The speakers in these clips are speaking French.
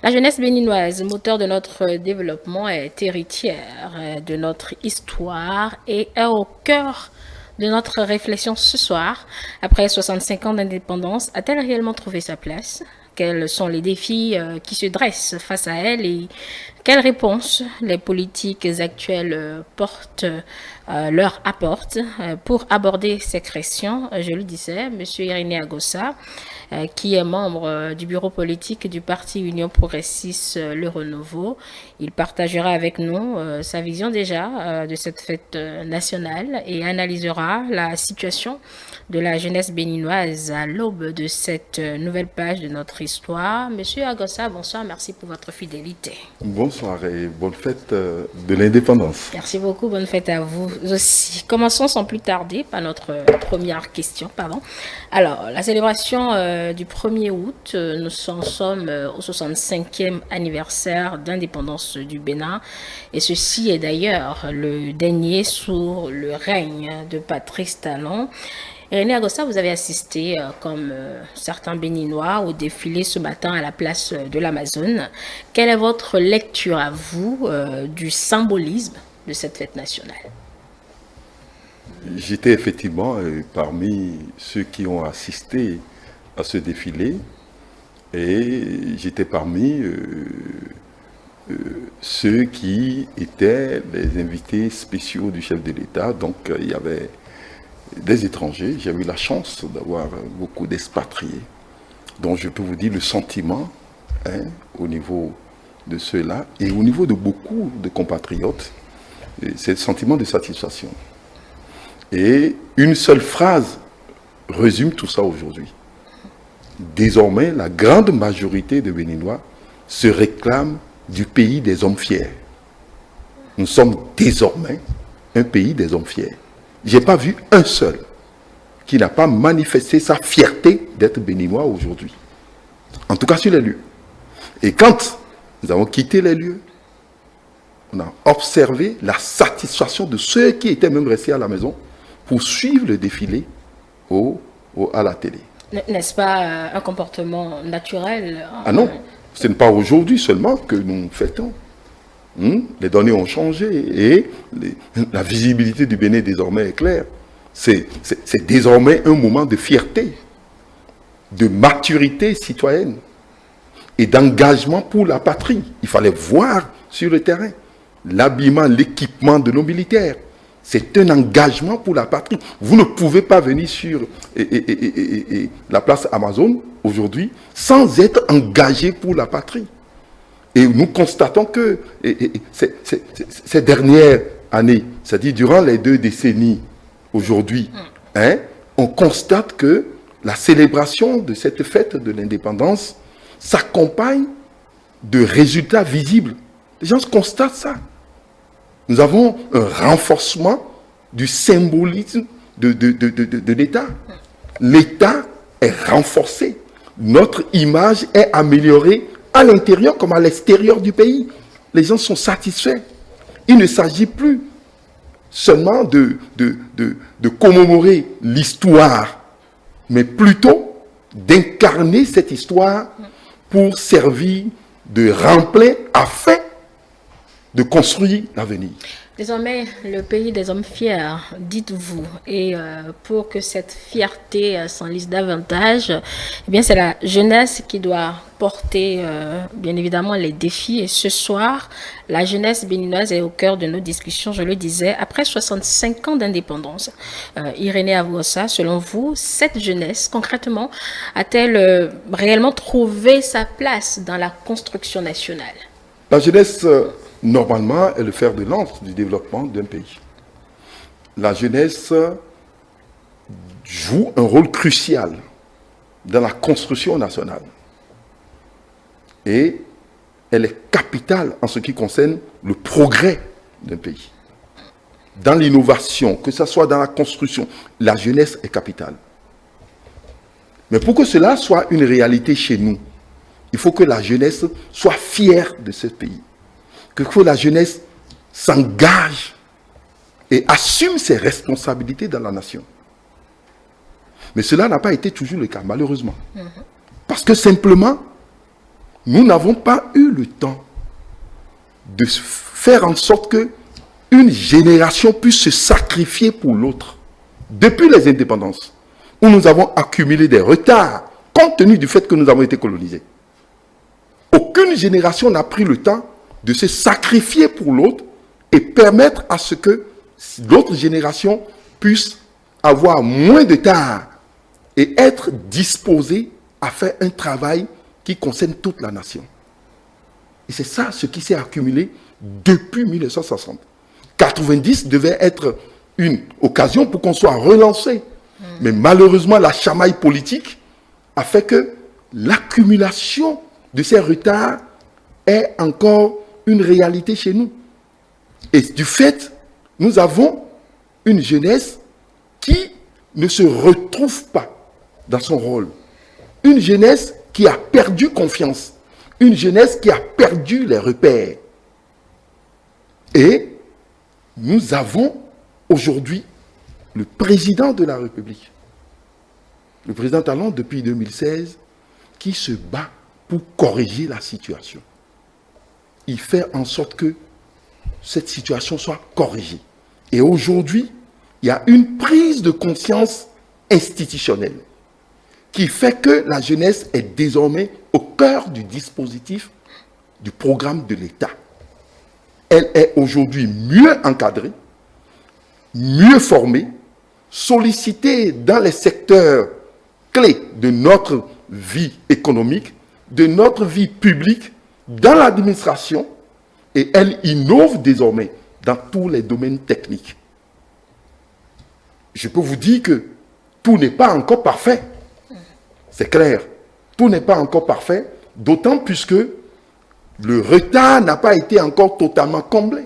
La jeunesse béninoise, moteur de notre développement, est héritière de notre histoire et est au cœur de notre réflexion ce soir. Après 65 ans d'indépendance, a-t-elle réellement trouvé sa place? Quels sont les défis qui se dressent face à elle et quelles réponses les politiques actuelles leur apportent? Pour aborder ces questions, je le disais, M. Irénée Agossa, qui est membre du bureau politique du parti Union Progressiste Le Renouveau. Il partagera avec nous sa vision déjà de cette fête nationale et analysera la situation de la jeunesse béninoise à l'aube de cette nouvelle page de notre histoire. Monsieur Agossa, bonsoir, merci pour votre fidélité. Bonsoir et bonne fête de l'indépendance. Merci beaucoup, bonne fête à vous aussi. Commençons sans plus tarder par notre première question. Alors, la célébration du 1er août, nous en sommes au 65e anniversaire d'indépendance du Bénin. Et ceci est d'ailleurs le dernier sous le règne de Patrice Talon. Irénée Agossa, vous avez assisté, comme certains Béninois, au défilé ce matin à la place de l'Amazone. Quelle est votre lecture à vous du symbolisme de cette fête nationale? J'étais effectivement parmi ceux qui ont assisté à ce défilé et j'étais parmi ceux qui étaient les invités spéciaux du chef de l'État. Donc il y avait des étrangers. J'ai eu la chance d'avoir beaucoup d'expatriés. Donc je peux vous dire le sentiment au niveau de ceux-là et au niveau de beaucoup de compatriotes, c'est le sentiment de satisfaction. Et une seule phrase résume tout ça aujourd'hui. Désormais, la grande majorité de Béninois se réclament du pays des hommes fiers. Nous sommes désormais un pays des hommes fiers. Je n'ai pas vu un seul qui n'a pas manifesté sa fierté d'être béninois aujourd'hui. En tout cas sur les lieux. Et quand nous avons quitté les lieux, on a observé la satisfaction de ceux qui étaient même restés à la maison pour suivre le défilé à la télé. N'est-ce pas un comportement naturel? Ah non, ce n'est pas aujourd'hui seulement que nous fêtons. Les données ont changé et la visibilité du Bénin désormais est claire. C'est désormais un moment de fierté, de maturité citoyenne et d'engagement pour la patrie. Il fallait voir sur le terrain l'habillement, l'équipement de nos militaires. C'est un engagement pour la patrie. Vous ne pouvez pas venir sur la place Amazon aujourd'hui sans être engagé pour la patrie. Et nous constatons que ces dernières années, c'est-à-dire durant les 2 décennies aujourd'hui, on constate que la célébration de cette fête de l'indépendance s'accompagne de résultats visibles. Les gens constatent ça. Nous avons un renforcement du symbolisme de l'État. L'État est renforcé. Notre image est améliorée à l'intérieur comme à l'extérieur du pays. Les gens sont satisfaits. Il ne s'agit plus seulement de commémorer l'histoire, mais plutôt d'incarner cette histoire pour servir de remplement afin de construire l'avenir. Désormais, le pays des hommes fiers, dites-vous, et pour que cette fierté s'enlise davantage, eh bien, c'est la jeunesse qui doit porter, bien évidemment, les défis. Et ce soir, la jeunesse béninoise est au cœur de nos discussions, je le disais, après 65 ans d'indépendance. Irénée Agossa, selon vous, cette jeunesse, concrètement, a-t-elle réellement trouvé sa place dans la construction nationale? La jeunesse, normalement, est le fer de lance du développement d'un pays. La jeunesse joue un rôle crucial dans la construction nationale. Et elle est capitale en ce qui concerne le progrès d'un pays. Dans l'innovation, que ce soit dans la construction, la jeunesse est capitale. Mais pour que cela soit une réalité chez nous, il faut que la jeunesse soit fière de ce pays. Que la jeunesse s'engage et assume ses responsabilités dans la nation. Mais cela n'a pas été toujours le cas, malheureusement. Parce que simplement, nous n'avons pas eu le temps de faire en sorte que une génération puisse se sacrifier pour l'autre. Depuis les indépendances, où nous avons accumulé des retards, compte tenu du fait que nous avons été colonisés. Aucune génération n'a pris le temps de se sacrifier pour l'autre et permettre à ce que l'autre génération puisse avoir moins de tard et être disposée à faire un travail qui concerne toute la nation. Et c'est ça ce qui s'est accumulé depuis 1960. 90 devait être une occasion pour qu'on soit relancé. Mais malheureusement, la chamaille politique a fait que l'accumulation de ces retards est encore une réalité chez nous. Et du fait, nous avons une jeunesse qui ne se retrouve pas dans son rôle. Une jeunesse qui a perdu confiance. Une jeunesse qui a perdu les repères. Et nous avons aujourd'hui le président de la République, le président Talon depuis 2016, qui se bat pour corriger la situation. Il fait en sorte que cette situation soit corrigée. Et aujourd'hui, il y a une prise de conscience institutionnelle qui fait que la jeunesse est désormais au cœur du dispositif du programme de l'État. Elle est aujourd'hui mieux encadrée, mieux formée, sollicitée dans les secteurs clés de notre vie économique, de notre vie publique, dans l'administration, et elle innove désormais dans tous les domaines techniques. Je peux vous dire que tout n'est pas encore parfait. C'est clair. Tout n'est pas encore parfait, d'autant puisque le retard n'a pas été encore totalement comblé.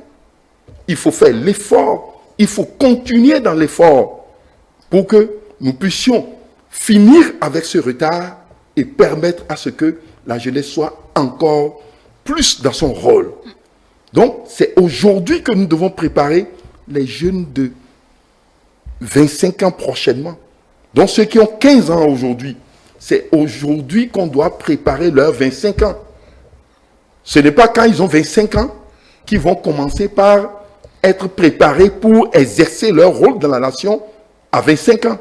Il faut faire l'effort, il faut continuer dans l'effort pour que nous puissions finir avec ce retard et permettre à ce que la jeunesse soit encore plus dans son rôle. Donc, c'est aujourd'hui que nous devons préparer les jeunes de 25 ans prochainement. Donc, ceux qui ont 15 ans aujourd'hui, c'est aujourd'hui qu'on doit préparer leurs 25 ans. Ce n'est pas quand ils ont 25 ans qu'ils vont commencer par être préparés pour exercer leur rôle dans la nation à 25 ans.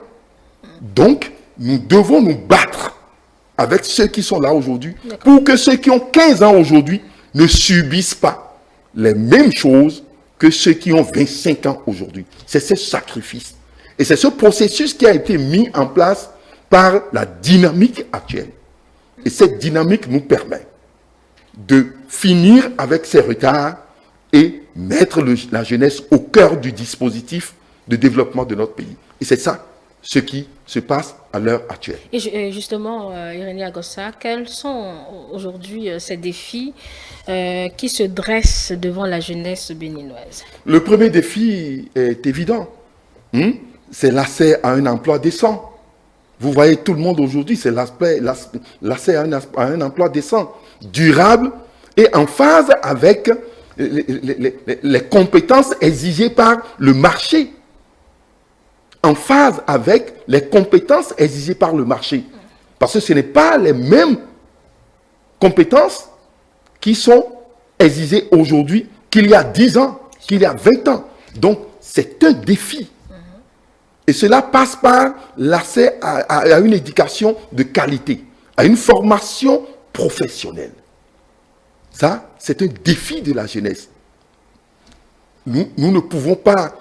Donc, nous devons nous battre avec ceux qui sont là aujourd'hui pour que ceux qui ont 15 ans aujourd'hui ne subissent pas les mêmes choses que ceux qui ont 25 ans aujourd'hui. C'est ce sacrifice. Et c'est ce processus qui a été mis en place par la dynamique actuelle. Et cette dynamique nous permet de finir avec ces retards et mettre la jeunesse au cœur du dispositif de développement de notre pays. Et c'est ça ce qui se passe à l'heure actuelle. Et justement, Irénée Agossa, quels sont aujourd'hui ces défis qui se dressent devant la jeunesse béninoise? Le premier défi est évident. C'est l'accès à un emploi décent. Vous voyez, tout le monde aujourd'hui, c'est l'accès à un emploi décent, durable et en phase avec les compétences exigées par le marché. En phase avec les compétences exigées par le marché. Parce que ce n'est pas les mêmes compétences qui sont exigées aujourd'hui qu'il y a 10 ans, qu'il y a 20 ans. Donc, c'est un défi. Et cela passe par l'accès à une éducation de qualité, à une formation professionnelle. Ça, c'est un défi de la jeunesse. Nous ne pouvons pas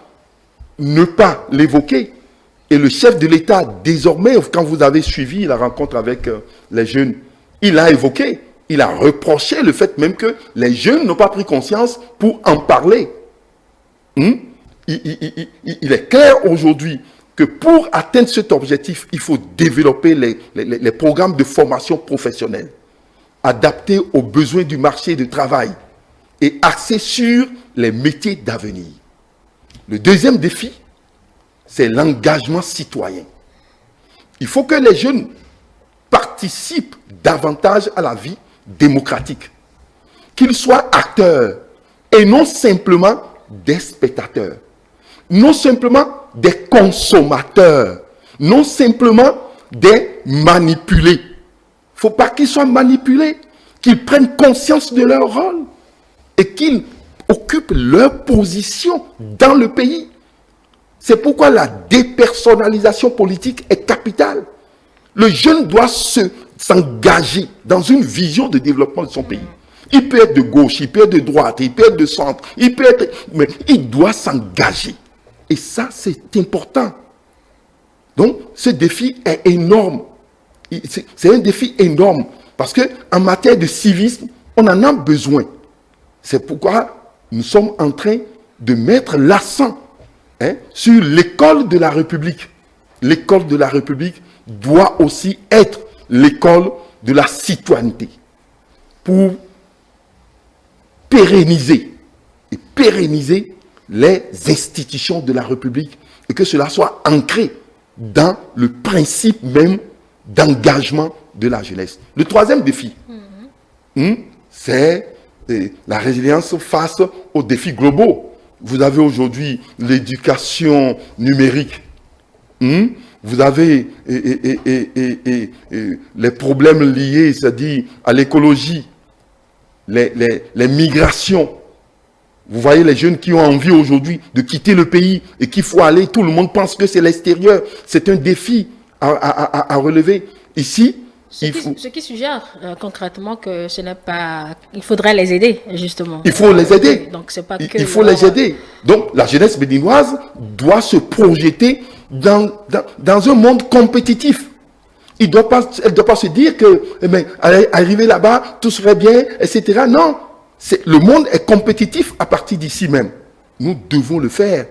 ne pas l'évoquer. Et le chef de l'État, désormais, quand vous avez suivi la rencontre avec les jeunes, il a évoqué, il a reproché le fait même que les jeunes n'ont pas pris conscience pour en parler. Il est clair aujourd'hui que pour atteindre cet objectif, il faut développer les programmes de formation professionnelle, adaptés aux besoins du marché du travail et axés sur les métiers d'avenir. Le deuxième défi, c'est l'engagement citoyen. Il faut que les jeunes participent davantage à la vie démocratique, qu'ils soient acteurs et non simplement des spectateurs, non simplement des consommateurs, non simplement des manipulés. Il ne faut pas qu'ils soient manipulés, qu'ils prennent conscience de leur rôle et qu'ils occupent leur position dans le pays. C'est pourquoi la dépersonnalisation politique est capitale. Le jeune doit s'engager dans une vision de développement de son pays. Il peut être de gauche, il peut être de droite, il peut être de centre, mais il doit s'engager. Et ça, c'est important. Donc, ce défi est énorme. C'est un défi énorme. Parce qu'en matière de civisme, on en a besoin. C'est pourquoi nous sommes en train de mettre l'accent sur l'école de la République. L'école de la République doit aussi être l'école de la citoyenneté. Pour pérenniser les institutions de la République et que cela soit ancré dans le principe même d'engagement de la jeunesse. Le troisième défi, c'est la résilience face aux défis globaux. Vous avez aujourd'hui l'éducation numérique. Vous avez les problèmes liés, c'est-à-dire à l'écologie, les migrations. Vous voyez les jeunes qui ont envie aujourd'hui de quitter le pays et qu'il faut aller, tout le monde pense que c'est l'extérieur. C'est un défi à relever. Ici, ce qui suggère concrètement que ce n'est pas... Il faudrait les aider, justement. Il faut les aider. Donc, c'est pas que il faut les aider. Donc, la jeunesse béninoise doit se projeter dans un monde compétitif. Elle ne doit pas se dire que, arriver là-bas, tout serait bien, etc. Non. Le monde est compétitif à partir d'ici même. Nous devons le faire.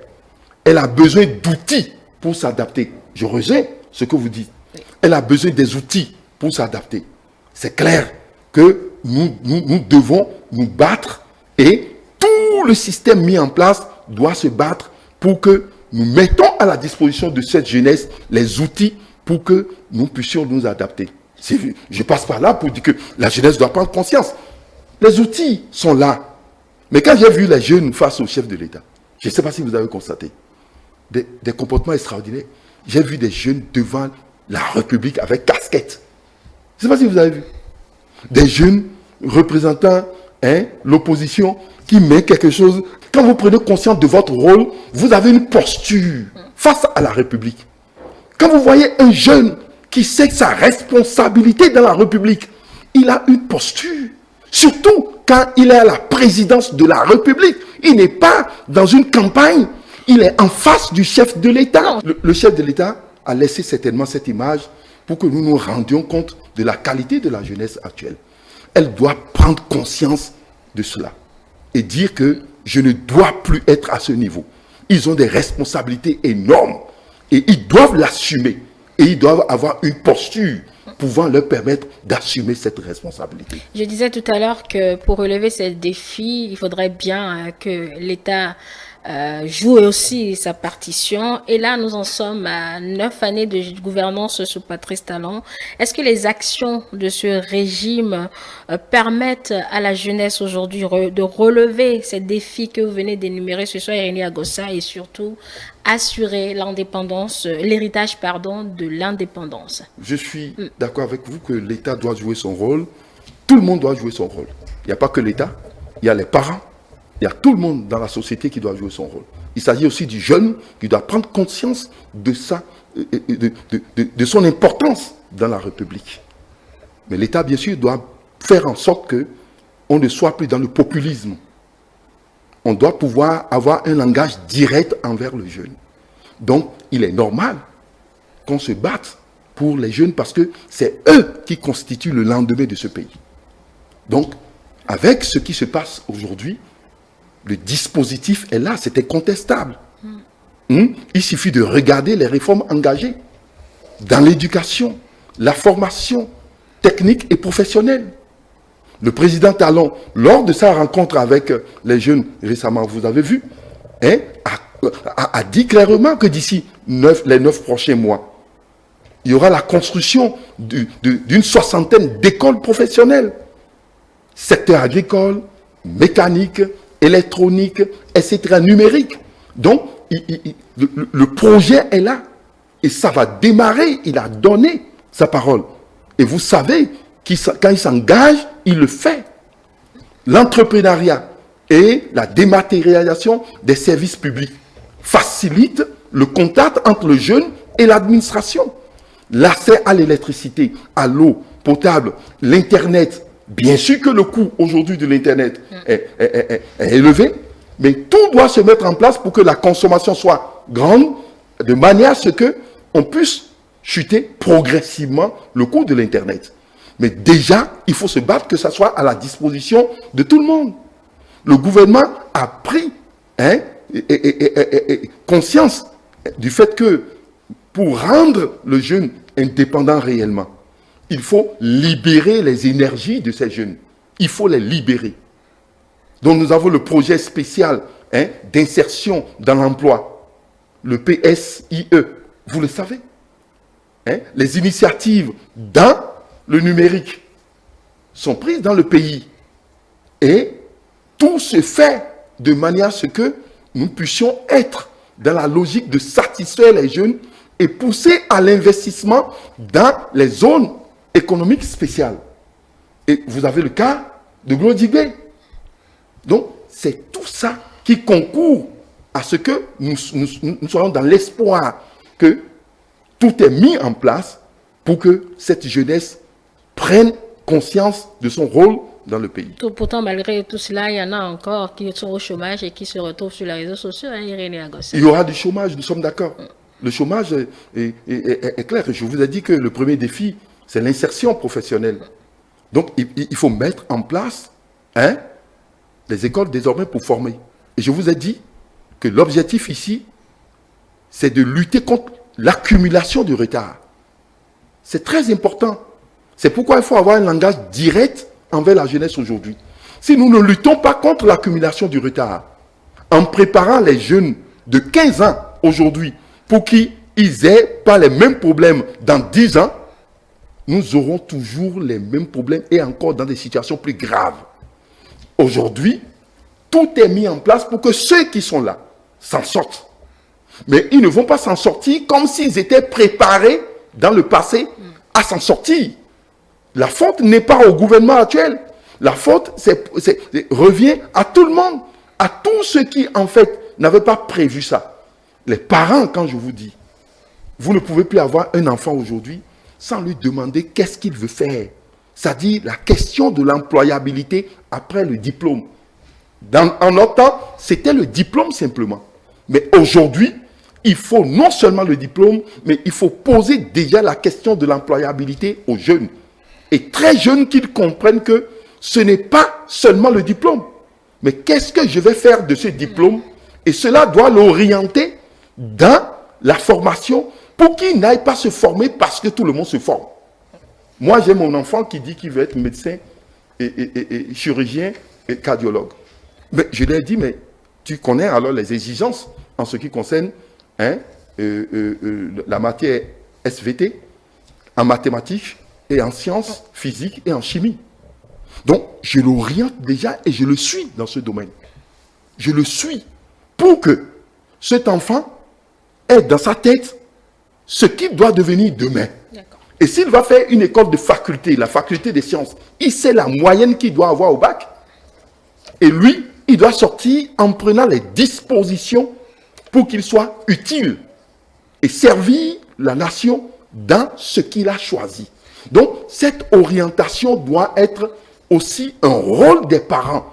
Elle a besoin d'outils pour s'adapter. Je rejoins ce que vous dites. Elle a besoin des outils pour s'adapter. C'est clair que nous devons nous battre et tout le système mis en place doit se battre pour que nous mettons à la disposition de cette jeunesse les outils pour que nous puissions nous adapter. Je passe par là pour dire que la jeunesse doit prendre conscience. Les outils sont là. Mais quand j'ai vu les jeunes face au chef de l'État, je ne sais pas si vous avez constaté, des comportements extraordinaires. J'ai vu des jeunes devant la République avec casquette. Je ne sais pas si vous avez vu. Des jeunes représentant l'opposition qui met quelque chose. Quand vous prenez conscience de votre rôle, vous avez une posture face à la République. Quand vous voyez un jeune qui sait sa responsabilité dans la République, il a une posture. Surtout quand il est à la présidence de la République. Il n'est pas dans une campagne, il est en face du chef de l'État. Le chef de l'État a laissé certainement cette image pour que nous nous rendions compte de la qualité de la jeunesse actuelle. Elle doit prendre conscience de cela et dire que je ne dois plus être à ce niveau. Ils ont des responsabilités énormes et ils doivent l'assumer et ils doivent avoir une posture pouvant leur permettre d'assumer cette responsabilité. Je disais tout à l'heure que pour relever ces défis, il faudrait bien que l'État joue aussi sa partition. Et là, nous en sommes à 9 années de gouvernance sous Patrice Talon. Est-ce que les actions de ce régime permettent à la jeunesse aujourd'hui de relever ces défis que vous venez d'énumérer ce soir, Irénée Agossa, et surtout assurer l'indépendance, l'héritage, de l'indépendance? Je suis d'accord avec vous que l'État doit jouer son rôle. Tout le monde doit jouer son rôle. Il n'y a pas que l'État, il y a les parents, il y a tout le monde dans la société qui doit jouer son rôle. Il s'agit aussi du jeune qui doit prendre conscience de de son importance dans la République. Mais l'État, bien sûr, doit faire en sorte qu'on ne soit plus dans le populisme. On doit pouvoir avoir un langage direct envers le jeune. Donc, il est normal qu'on se batte pour les jeunes parce que c'est eux qui constituent le lendemain de ce pays. Donc, avec ce qui se passe aujourd'hui, le dispositif est là, c'était contestable. Il suffit de regarder les réformes engagées dans l'éducation, la formation technique et professionnelle. Le président Talon, lors de sa rencontre avec les jeunes récemment, vous avez vu, a dit clairement que d'ici les 9 prochains mois, il y aura la construction d'une soixantaine d'écoles professionnelles. Secteur agricole, mécanique, électronique, etc., numérique. Donc, le projet est là. Et ça va démarrer. Il a donné sa parole. Et vous savez quand il s'engage, il le fait. L'entrepreneuriat et la dématérialisation des services publics facilitent le contact entre le jeune et l'administration. L'accès à l'électricité, à l'eau potable, l'Internet. Bien sûr que le coût aujourd'hui de l'Internet est élevé, mais tout doit se mettre en place pour que la consommation soit grande, de manière à ce qu'on puisse chuter progressivement le coût de l'Internet. Mais déjà, il faut se battre que ça soit à la disposition de tout le monde. Le gouvernement a pris conscience du fait que pour rendre le jeune indépendant réellement, il faut libérer les énergies de ces jeunes. Il faut les libérer. Donc nous avons le projet spécial d'insertion dans l'emploi, le PSIE, vous le savez. Les initiatives dans le numérique sont prises dans le pays. Et tout se fait de manière à ce que nous puissions être dans la logique de satisfaire les jeunes et pousser à l'investissement dans les zones économiques spéciales. Et vous avez le cas de Glodigué. Donc, c'est tout ça qui concourt à ce que nous soyons dans l'espoir que tout est mis en place pour que cette jeunesse prenne conscience de son rôle dans le pays. Pourtant, malgré tout cela, il y en a encore qui sont au chômage et qui se retrouvent sur les réseaux sociaux, Irénée Agosset. Il y aura du chômage, nous sommes d'accord. Le chômage est clair. Je vous ai dit que le premier défi, c'est l'insertion professionnelle. Donc, il faut mettre en place les écoles désormais pour former. Et je vous ai dit que l'objectif ici, c'est de lutter contre l'accumulation du retard. C'est très important. C'est pourquoi il faut avoir un langage direct envers la jeunesse aujourd'hui. Si nous ne luttons pas contre l'accumulation du retard, en préparant les jeunes de 15 ans aujourd'hui pour qu'ils aient pas les mêmes problèmes dans 10 ans, nous aurons toujours les mêmes problèmes et encore dans des situations plus graves. Aujourd'hui, tout est mis en place pour que ceux qui sont là s'en sortent. Mais ils ne vont pas s'en sortir comme s'ils étaient préparés dans le passé à s'en sortir. La faute n'est pas au gouvernement actuel. La faute revient à tout le monde, à tous ceux qui, en fait, n'avaient pas prévu ça. Les parents, quand je vous dis, vous ne pouvez plus avoir un enfant aujourd'hui sans lui demander qu'est-ce qu'il veut faire. C'est-à-dire la question de l'employabilité après le diplôme. En notre temps, c'était le diplôme simplement. Mais aujourd'hui, il faut non seulement le diplôme, mais il faut poser déjà la question de l'employabilité aux jeunes. Et très jeunes qu'ils comprennent que ce n'est pas seulement le diplôme. Mais qu'est-ce que je vais faire de ce diplôme? Et cela doit l'orienter dans la formation pour qu'il n'aille pas se former parce que tout le monde se forme. Moi, j'ai mon enfant qui dit qu'il veut être médecin et chirurgien et cardiologue. Mais je lui ai dit, mais tu connais alors les exigences en ce qui concerne la matière SVT, en mathématiques et en sciences physiques et en chimie. Donc, je l'oriente déjà et je le suis dans ce domaine. Je le suis pour que cet enfant ait dans sa tête ce qu'il doit devenir demain. Et s'il va faire une école de faculté, la faculté des sciences, il sait la moyenne qu'il doit avoir au bac. Et lui, il doit sortir en prenant les dispositions pour qu'il soit utile et servir la nation dans ce qu'il a choisi. Donc, cette orientation doit être aussi un rôle des parents.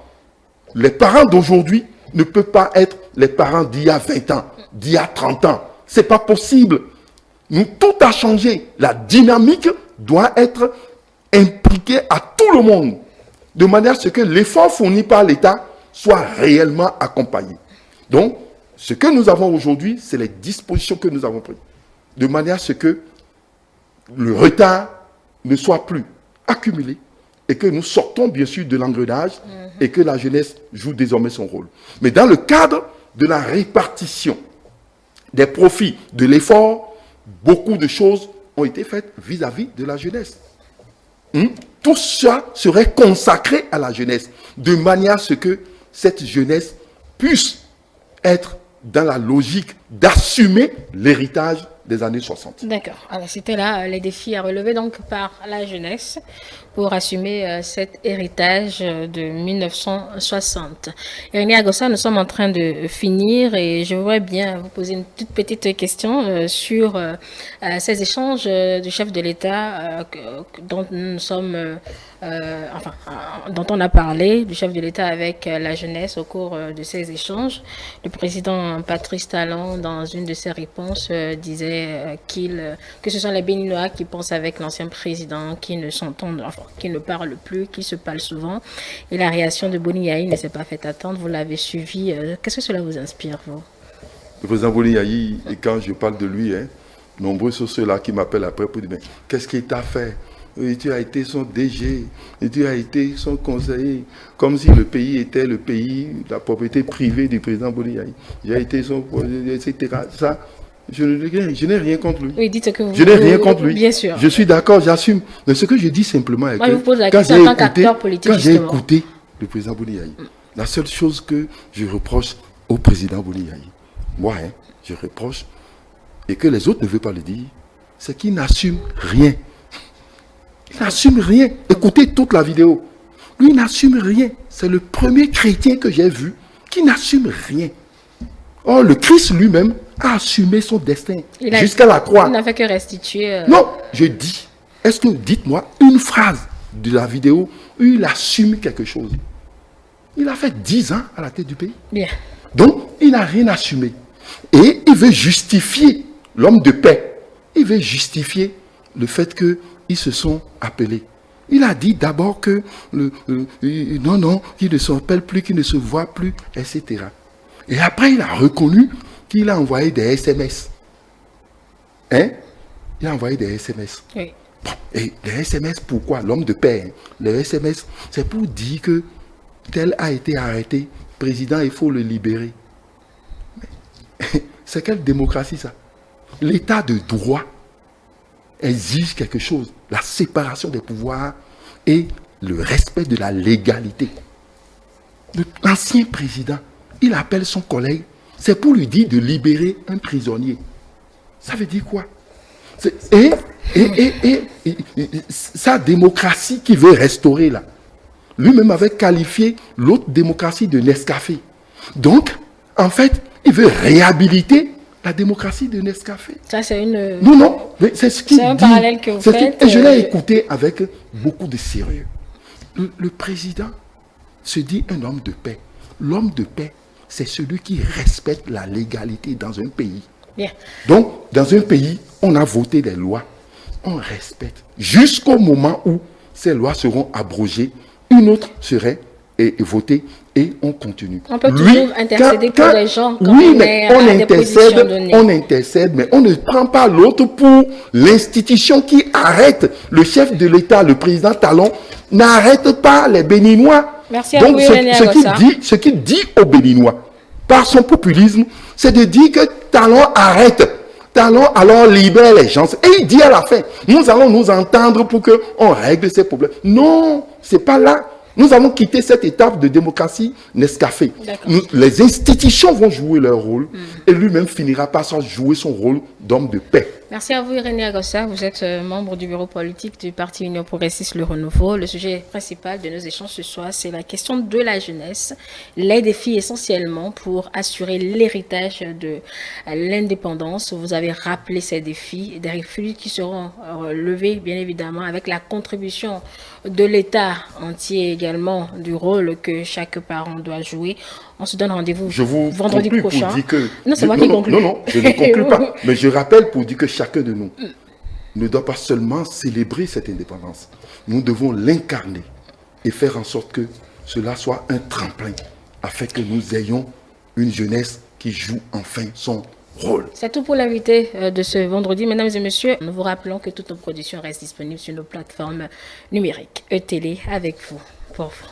Les parents d'aujourd'hui ne peuvent pas être les parents d'il y a 20 ans, d'il y a 30 ans. Ce n'est pas possible. Tout a changé. La dynamique doit être impliquée à tout le monde, de manière à ce que l'effort fourni par l'État soit réellement accompagné. Donc, ce que nous avons aujourd'hui, c'est les dispositions que nous avons prises, de manière à ce que le retard ne soit plus accumulé et que nous sortons bien sûr de l'engrenage et que la jeunesse joue désormais son rôle. Mais dans le cadre de la répartition des profits de l'effort, beaucoup de choses ont été faites vis-à-vis de la jeunesse. Tout ça serait consacré à la jeunesse, de manière à ce que cette jeunesse puisse être dans la logique d'assumer l'héritage des années 60. D'accord. Alors, c'était là les défis à relever donc par la jeunesse pour assumer cet héritage de 1960. Irénée Agossa, nous sommes en train de finir et je voudrais bien vous poser une toute petite question sur ces échanges du chef de l'État dont nous sommes dont on a parlé, du chef de l'État avec la jeunesse au cours de ces échanges. Le président Patrice Talon, dans une de ses réponses, disait que ce sont les Béninois qui pensent avec l'ancien président, qui ne s'entendent, qui ne parlent plus, qui se parlent souvent. Et la réaction de Boni Yayi ne s'est pas fait attendre. Vous l'avez suivi. Qu'est-ce que cela vous inspire, vous? Le président Boni Yayi, et quand je parle de lui, nombreux sont ceux-là qui m'appellent après pour dire, mais qu'est-ce qu'il t'a fait? Et tu as été son DG, et tu as été son conseiller, comme si le pays était le pays, la propriété privée du président Boni Yayi. J'ai été son, etc. Ça, je n'ai rien contre lui. Oui, dites que vous, je n'ai rien contre lui. Bien sûr. Je suis d'accord, j'assume. Mais ce que je dis simplement est moi, je vous pose la quand question en tant qu'acteur politique, quand j'ai écouté le président Boni Yayi, la seule chose que je reproche au président Boni Yayi, moi, je reproche, et que les autres ne veulent pas le dire, c'est qu'il n'assume rien. Il n'assume rien. Écoutez toute la vidéo. Lui, il n'assume rien. C'est le premier chrétien que j'ai vu qui n'assume rien. Or, le Christ lui-même a assumé son destin jusqu'à la croix. Il n'a fait que restituer. Non, je dis, est-ce que, dites-moi une phrase de la vidéo où il assume quelque chose. Il a fait 10 ans à la tête du pays. Bien. Donc, il n'a rien assumé. Et il veut justifier, l'homme de paix, il veut justifier le fait qu'ils se sont appelés. Il a dit d'abord que non, qu'ils ne s'appellent plus, qu'ils ne se voient plus, etc. Et après, il a reconnu qu'il a envoyé des SMS. Il a envoyé des SMS. Oui. Bon, et les SMS, pourquoi? L'homme de paix, les SMS, c'est pour dire que tel a été arrêté, président, il faut le libérer. C'est quelle démocratie ça? L'état de droit exige quelque chose, la séparation des pouvoirs et le respect de la légalité. L'ancien président, il appelle son collègue, c'est pour lui dire de libérer un prisonnier. Ça veut dire quoi? Et sa démocratie qu'il veut restaurer là, lui-même avait qualifié l'autre démocratie de Nescafé. Donc, en fait, il veut réhabiliter la démocratie de Nescafé. Ça, c'est une... Non, mais c'est ce qu'il dit. C'est un parallèle que vous faites. Et je l'ai écouté avec beaucoup de sérieux. Le président se dit un homme de paix. L'homme de paix, c'est celui qui respecte la légalité dans un pays. Bien. Donc, dans un pays, on a voté des lois. On respecte. Jusqu'au moment où ces lois seront abrogées, une autre serait votée et on continue. On peut toujours intercéder pour les gens quand oui, on mais est à des positions données. On intercède, mais on ne prend pas l'autre pour l'institution qui arrête. Le chef de l'État, le président Talon, n'arrête pas les Béninois. Merci à Donc, vous, ce qu'il dit aux Béninois, par son populisme, c'est de dire que Talon arrête. Talon alors libère les gens. Et il dit à la fin, nous allons nous entendre pour qu'on règle ces problèmes. Non, c'est pas là. Nous allons quitter cette étape de démocratie Nescafé. Les institutions vont jouer leur rôle et lui-même finira par jouer son rôle d'homme de paix. Merci à vous, Irénée Agossa. Vous êtes membre du bureau politique du Parti Union Progressiste Le Renouveau. Le sujet principal de nos échanges ce soir, c'est la question de la jeunesse. Les défis essentiellement pour assurer l'héritage de l'indépendance. Vous avez rappelé ces défis, des défis qui seront relevés, bien évidemment, avec la contribution de l'État entier également, du rôle que chaque parent doit jouer. On se donne rendez-vous vendredi prochain. Pour dire que... Non, c'est moi qui conclue. Non, je ne conclue pas. Mais je rappelle pour dire que chacun de nous ne doit pas seulement célébrer cette indépendance. Nous devons l'incarner et faire en sorte que cela soit un tremplin afin que nous ayons une jeunesse qui joue enfin son rôle. C'est tout pour l'invité de ce vendredi. Mesdames et messieurs, nous vous rappelons que toutes nos productions restent disponibles sur nos plateformes numériques. E-Télé avec vous, pour vous.